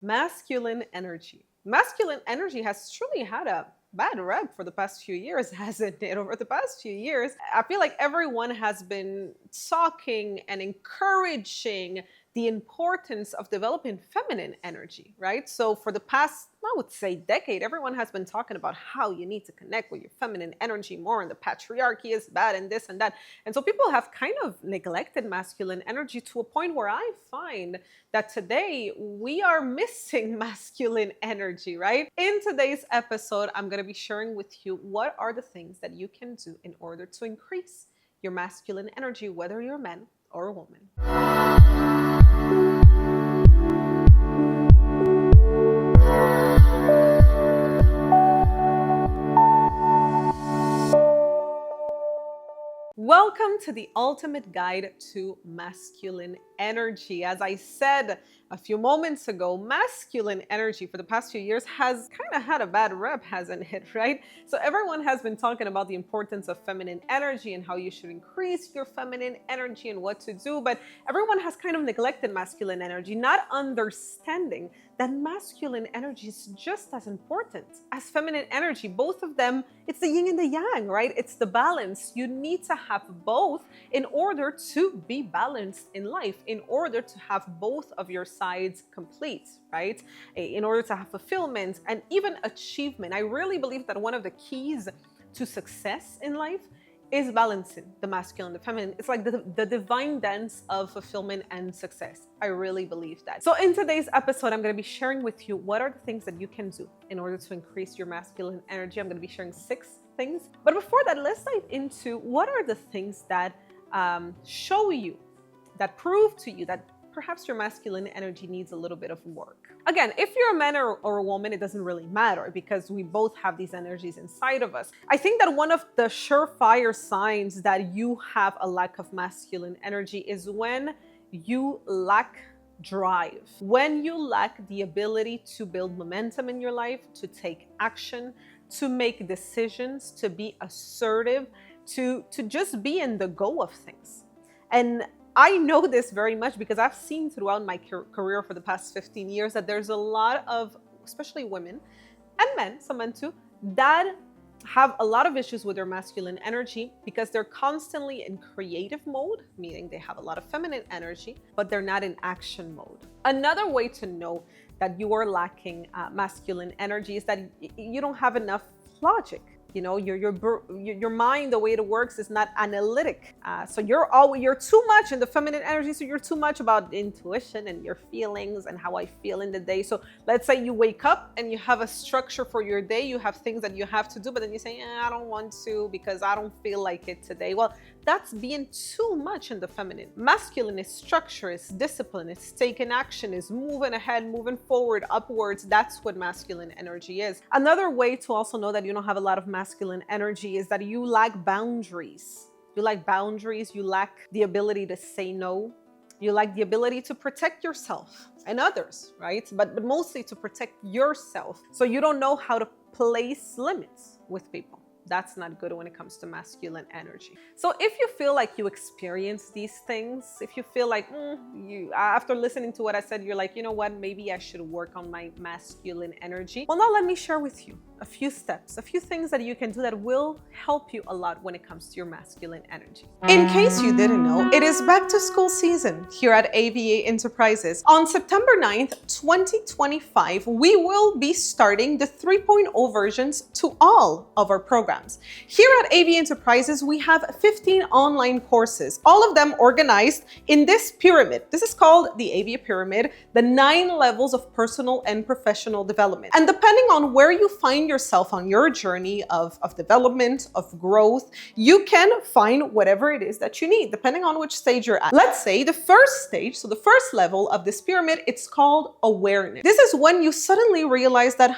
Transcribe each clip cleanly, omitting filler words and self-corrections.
Masculine energy. Masculine energy has truly had a bad rep for the past few years, hasn't it? Over the past few years, I feel like everyone has been talking and encouraging the importance of developing feminine energy, right? So for the past, I would say, decade, everyone has been talking about how you need to connect with your feminine energy more, and the patriarchy is bad and this and that. And so people have kind of neglected masculine energy to a point where I find that today we are missing masculine energy, right? In today's episode, I'm going to be sharing with you what are the things that you can do in order to increase your masculine energy, whether you're a man or a woman. Welcome to the ultimate guide to masculine energy. As I said a few moments ago, masculine energy for the past few years has kind of had a bad rep, hasn't it, right? So everyone has been talking about the importance of feminine energy and how you should increase your feminine energy and what to do, but everyone has kind of neglected masculine energy, not understanding that masculine energy is just as important as feminine energy. Both of them, it's the yin and the yang, right? It's the balance. You need to have both in order to be balanced in life, in order to have both of your sides complete, right? In order to have fulfillment and even achievement. I really believe that one of the keys to success in life is balancing the masculine and the feminine. It's like the divine dance of fulfillment and success. I really believe that. So in today's episode, I'm going to be sharing with you what are the things that you can do in order to increase your masculine energy. I'm going to be sharing 6 things. But before that, let's dive into what are the things that show you, that prove to you that perhaps your masculine energy needs a little bit of work. Again, if you're a man or a woman, it doesn't really matter because we both have these energies inside of us. I think that one of the surefire signs that you have a lack of masculine energy is when you lack drive, when you lack the ability to build momentum in your life, to take action, to make decisions, to be assertive, to just be in the go of things. And I know this very much because I've seen throughout my career for the past 15 years that there's a lot of, especially women and men, some men too, that have a lot of issues with their masculine energy because they're constantly in creative mode, meaning they have a lot of feminine energy, but they're not in action mode. Another way to know that you are lacking masculine energy is that you don't have enough logic. You know, your mind, the way it works is not analytic. So you're too much in the feminine energy. So you're too much about intuition and your feelings and how I feel in the day. So let's say you wake up and you have a structure for your day. You have things that you have to do, but then you say, I don't want to because I don't feel like it today. Well, that's being too much in the feminine. Masculine is structure, is discipline, it's taking action, is moving ahead, moving forward, upwards. That's what masculine energy is. Another way to also know that you don't have a lot of masculine energy is that you lack boundaries. You lack boundaries, you lack the ability to say no. You lack the ability to protect yourself and others, right? But mostly to protect yourself. So you don't know how to place limits with people. That's not good when it comes to masculine energy. So if you feel like you experience these things, if you feel like you, after listening to what I said, you're like, you know what, maybe I should work on my masculine energy. Well, now let me share with you a few steps, a few things that you can do that will help you a lot when it comes to your masculine energy. In case you didn't know, it is back to school season here at A.V.A. Enterprises. On September 9th, 2025, we will be starting the 3.0 versions to all of our programs. Here at A.V.A. Enterprises, we have 15 online courses, all of them organized in this pyramid. This is called the A.V.A. Pyramid, the 9 levels of personal and professional development. And depending on where you find yourself on your journey of development, of growth, you can find whatever it is that you need, depending on which stage you're at. Let's say the first stage, so the first level of this pyramid, it's called awareness. This is when you suddenly realize that,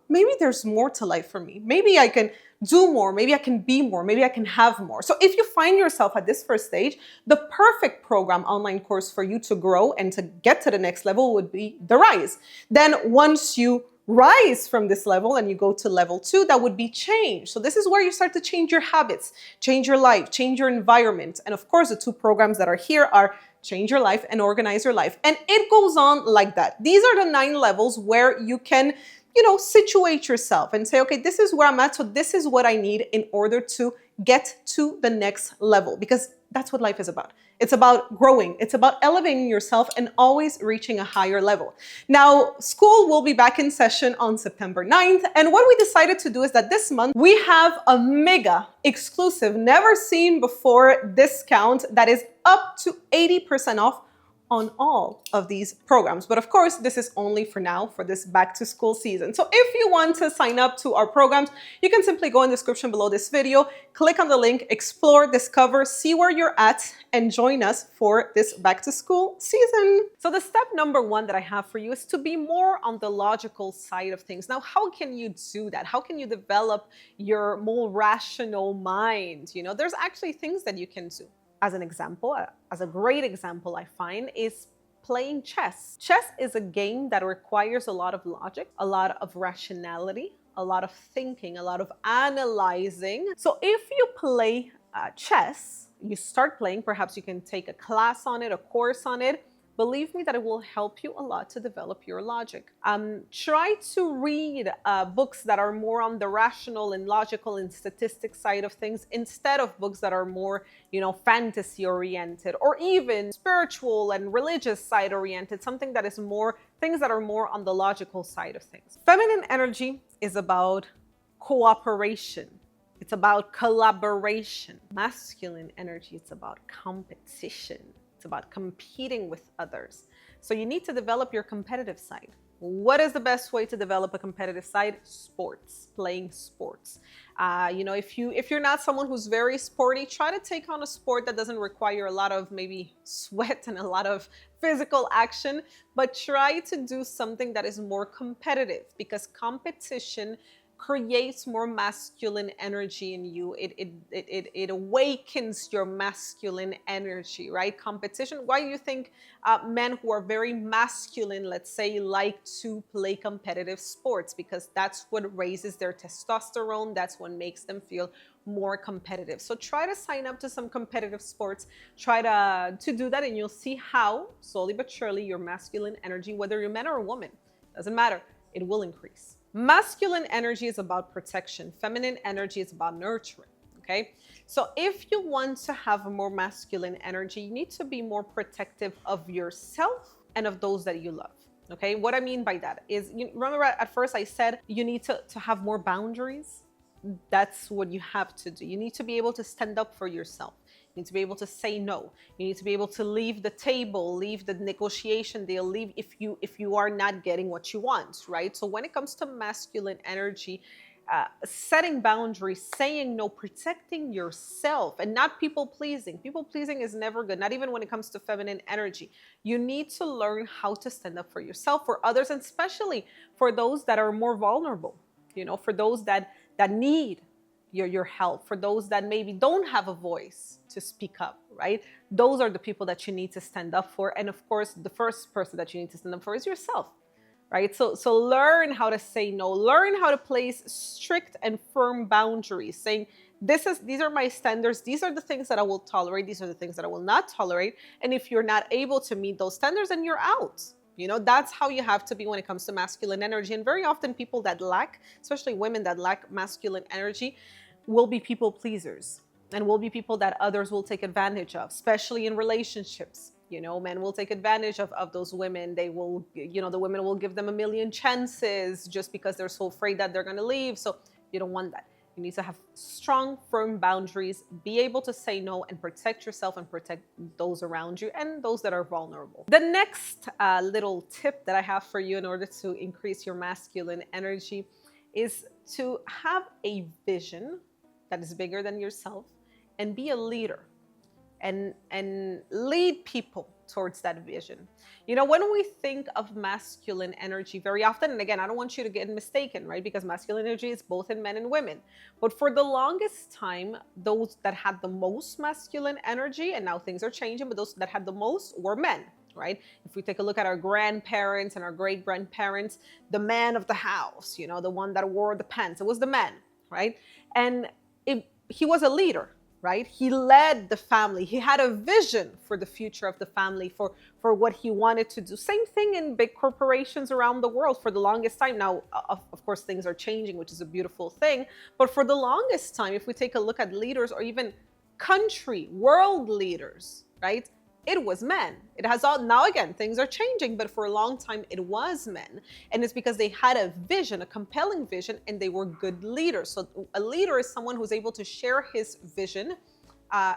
maybe there's more to life for me. Maybe I can do more, maybe I can be more, maybe I can have more. So if you find yourself at this first stage, the perfect program online course for you to grow and to get to the next level would be the Rise. Then once you rise from this level and you go to level 2, that would be change. So this is where you start to change your habits, change your life, change your environment. And of course, the 2 programs that are here are change your life, and organize your life. And it goes on like that. These are the 9 levels where you can, situate yourself and say, okay, this is where I'm at, so this is what I need in order to get to the next level, because that's what life is about. It's about growing. It's about elevating yourself and always reaching a higher level. Now, school will be back in session on September 9th. And what we decided to do is that this month we have a mega exclusive, never seen before discount that is up to 80% off on all of these programs. But of course, this is only for now, for this back to school season. So if you want to sign up to our programs, you can simply go in the description below this video, click on the link, explore, discover, see where you're at, and join us for this back to school season. So the step number 1 that I have for you is to be more on the logical side of things. Now, how can you do that? How can you develop your more rational mind? There's actually things that you can do. As an example, as a great example I find, is playing chess. Chess is a game that requires a lot of logic, a lot of rationality, a lot of thinking, a lot of analyzing. So if you play chess, you start playing, perhaps you can take a class on it, a course on it. Believe me that it will help you a lot to develop your logic. Try to read books that are more on the rational and logical and statistics side of things, instead of books that are more, fantasy oriented, or even spiritual and religious side oriented, something that is more, things that are more on the logical side of things. Feminine energy is about cooperation. It's about collaboration. Masculine energy, it's about competition. It's about competing with others. So you need to develop your competitive side. What is the best way to develop a competitive side? Sports, playing sports. If you're not someone who's very sporty, try to take on a sport that doesn't require a lot of maybe sweat and a lot of physical action, but try to do something that is more competitive, because competition creates more masculine energy in you. It awakens your masculine energy, right? Competition. Why do you think men who are very masculine, let's say, like to play competitive sports? Because that's what raises their testosterone. That's what makes them feel more competitive. So try to sign up to some competitive sports. Try to do that, and you'll see how slowly but surely your masculine energy, whether you're man or a woman, doesn't matter, it will increase. Masculine energy is about protection. Feminine energy is about nurturing, okay? So if you want to have a more masculine energy, you need to be more protective of yourself and of those that you love, okay? What I mean by that is, remember at first I said you need to have more boundaries? That's what you have to do. You need to be able to stand up for yourself. You need to be able to say no. You need to be able to leave the table, leave the negotiation deal, leave if you are not getting what you want, right? So when it comes to masculine energy, setting boundaries, saying no, protecting yourself, and not people pleasing. People pleasing is never good, not even when it comes to feminine energy. You need to learn how to stand up for yourself, for others, and especially for those that are more vulnerable, for those that need your help, for those that maybe don't have a voice to speak up, right? Those are the people that you need to stand up for. And of course, the first person that you need to stand up for is yourself, right? So learn how to say no, learn how to place strict and firm boundaries, saying, these are my standards, these are the things that I will tolerate, these are the things that I will not tolerate. And if you're not able to meet those standards, then you're out. That's how you have to be when it comes to masculine energy. And very often people that lack, especially women that lack masculine energy, will be people pleasers, and will be people that others will take advantage of, especially in relationships. Men will take advantage of those women. They will, the women will give them a million chances just because they're so afraid that they're going to leave. So you don't want that. You need to have strong, firm boundaries, be able to say no, and protect yourself and protect those around you and those that are vulnerable. The next little tip that I have for you in order to increase your masculine energy is to have a vision that is bigger than yourself, and be a leader and lead people towards that vision. When we think of masculine energy very often, and again, I don't want you to get mistaken, right? Because masculine energy is both in men and women. But for the longest time, those that had the most masculine energy, and now things are changing, but those that had the most were men, right? If we take a look at our grandparents and our great-grandparents, the man of the house, the one that wore the pants, it was the man, right? And he was a leader. right? He led the family. He had a vision for the future of the family, for what he wanted to do. Same thing in big corporations around the world for the longest time. Now, of course, things are changing, which is a beautiful thing. But for the longest time, if we take a look at leaders or even country, world leaders, right? It was men. It has all, now again, things are changing, but for a long time it was men. And it's because they had a vision, a compelling vision, and they were good leaders. So a leader is someone who's able to share his vision,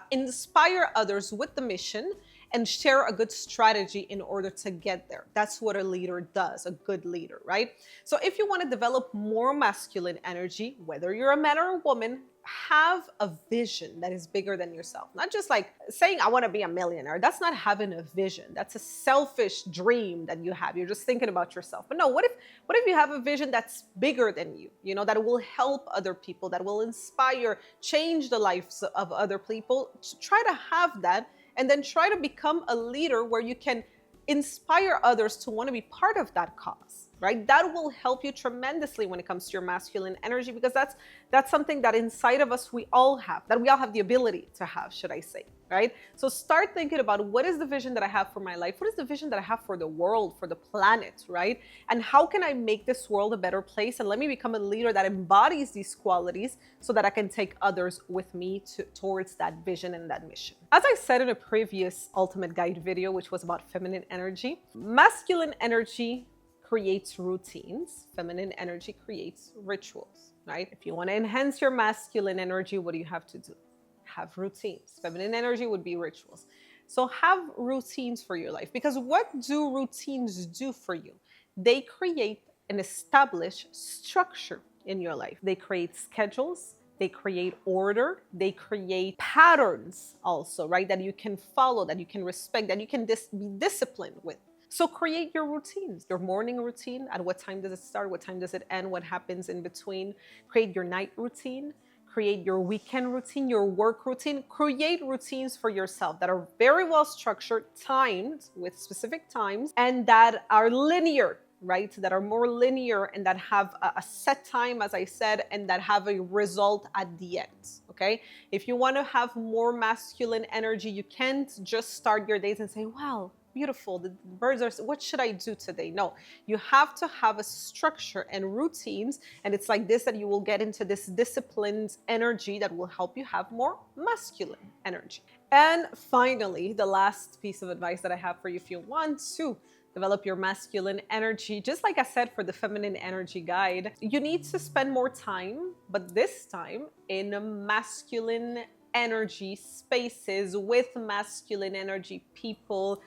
inspire others with the mission, and share a good strategy in order to get there. That's what a leader does, a good leader, right? So if you want to develop more masculine energy, whether you're a man or a woman, have a vision that is bigger than yourself. Not just like saying, I want to be a millionaire. That's not having a vision. That's a selfish dream that you have. You're just thinking about yourself. But no, what if you have a vision that's bigger than you, that will help other people, that will inspire, change the lives of other people? Try to have that, and then try to become a leader where you can inspire others to want to be part of that cause, right? That will help you tremendously when it comes to your masculine energy, because that's something that inside of us we all have, that we all have the ability to have, should I say, right? So start thinking about, what is the vision that I have for my life? What is the vision that I have for the world, for the planet, right? And how can I make this world a better place? And let me become a leader that embodies these qualities so that I can take others with me towards that vision and that mission. As I said in a previous Ultimate Guide video, which was about feminine energy, masculine energy creates routines. Feminine energy creates rituals, right? If you want to enhance your masculine energy, what do you have to do? Have routines. Feminine energy would be rituals. So have routines for your life, because what do routines do for you? They create and establish structure in your life. They create schedules. They create order. They create patterns also, right? That you can follow, that you can respect, that you can be disciplined with. So create your routines, your morning routine. At what time does it start? What time does it end? What happens in between? Create your night routine. Create your weekend routine, your work routine. Create routines for yourself that are very well structured, timed with specific times, and that are linear, right? That are more linear and that have a set time, as I said, and that have a result at the end, okay? If you want to have more masculine energy, you can't just start your days and say, wow, beautiful, the birds are, what should I do today? No, you have to have a structure and routines, and it's like this that you will get into this disciplined energy that will help you have more masculine energy. And finally, the last piece of advice that I have for you, if you want to develop your masculine energy, just like I said for the feminine energy guide, you need to spend more time, but this time in masculine energy spaces with masculine energy people.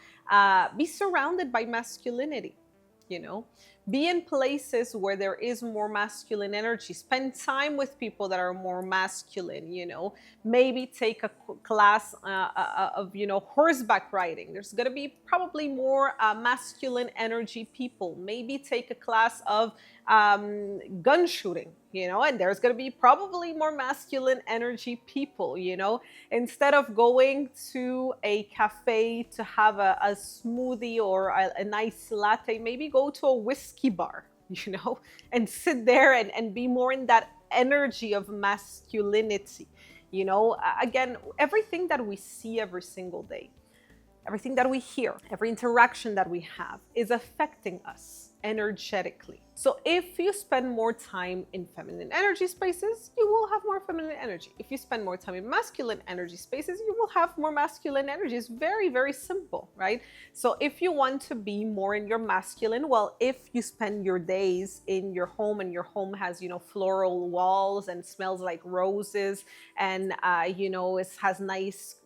Be surrounded by masculinity, be in places where there is more masculine energy. Spend time with people that are more masculine, maybe take a class of, horseback riding. There's going to be probably more masculine energy people. Maybe take a class of gun shooting, and there's going to be probably more masculine energy people, instead of going to a cafe to have a smoothie or a nice latte, maybe go to a whiskey bar, and sit there and be more in that energy of masculinity. Again, everything that we see every single day, everything that we hear, every interaction that we have is affecting us energetically. So if you spend more time in feminine energy spaces, you will have more feminine energy. If you spend more time in masculine energy spaces, you will have more masculine energy. It's very, very simple, right? So if you want to be more in your masculine, well, if you spend your days in your home and your home has, floral walls and smells like roses and, it has nice,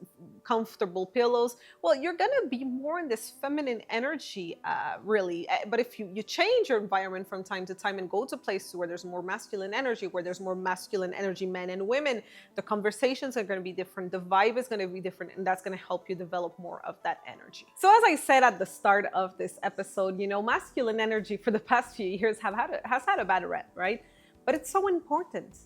comfortable pillows, well, you're going to be more in this feminine energy, really. But if you change your environment from time to time and go to places where there's more masculine energy, where there's more masculine energy men and women, the conversations are going to be different, the vibe is going to be different, and that's going to help you develop more of that energy. So as I said at the start of this episode, masculine energy for the past few years has had a bad rep, right? But it's so important.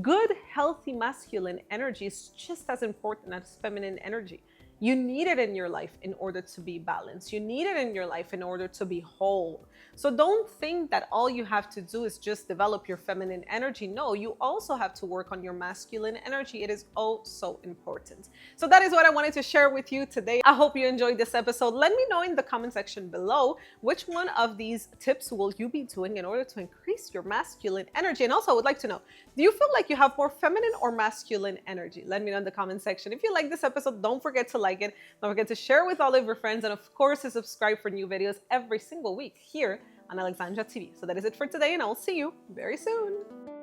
Good, healthy masculine energy is just as important as feminine energy. You need it in your life in order to be balanced. You need it in your life in order to be whole. So don't think that all you have to do is just develop your feminine energy. No, you also have to work on your masculine energy. It is oh so important. So that is what I wanted to share with you today. I hope you enjoyed this episode. Let me know in the comment section below which one of these tips will you be doing in order to increase your masculine energy. And also I would like to know, do you feel like you have more feminine or masculine energy? Let me know in the comment section. If you like this episode, don't forget to like it. Don't forget to share with all of your friends. And of course, to subscribe for new videos every single week here on Alexandra TV. So that is it for today, and I'll see you very soon.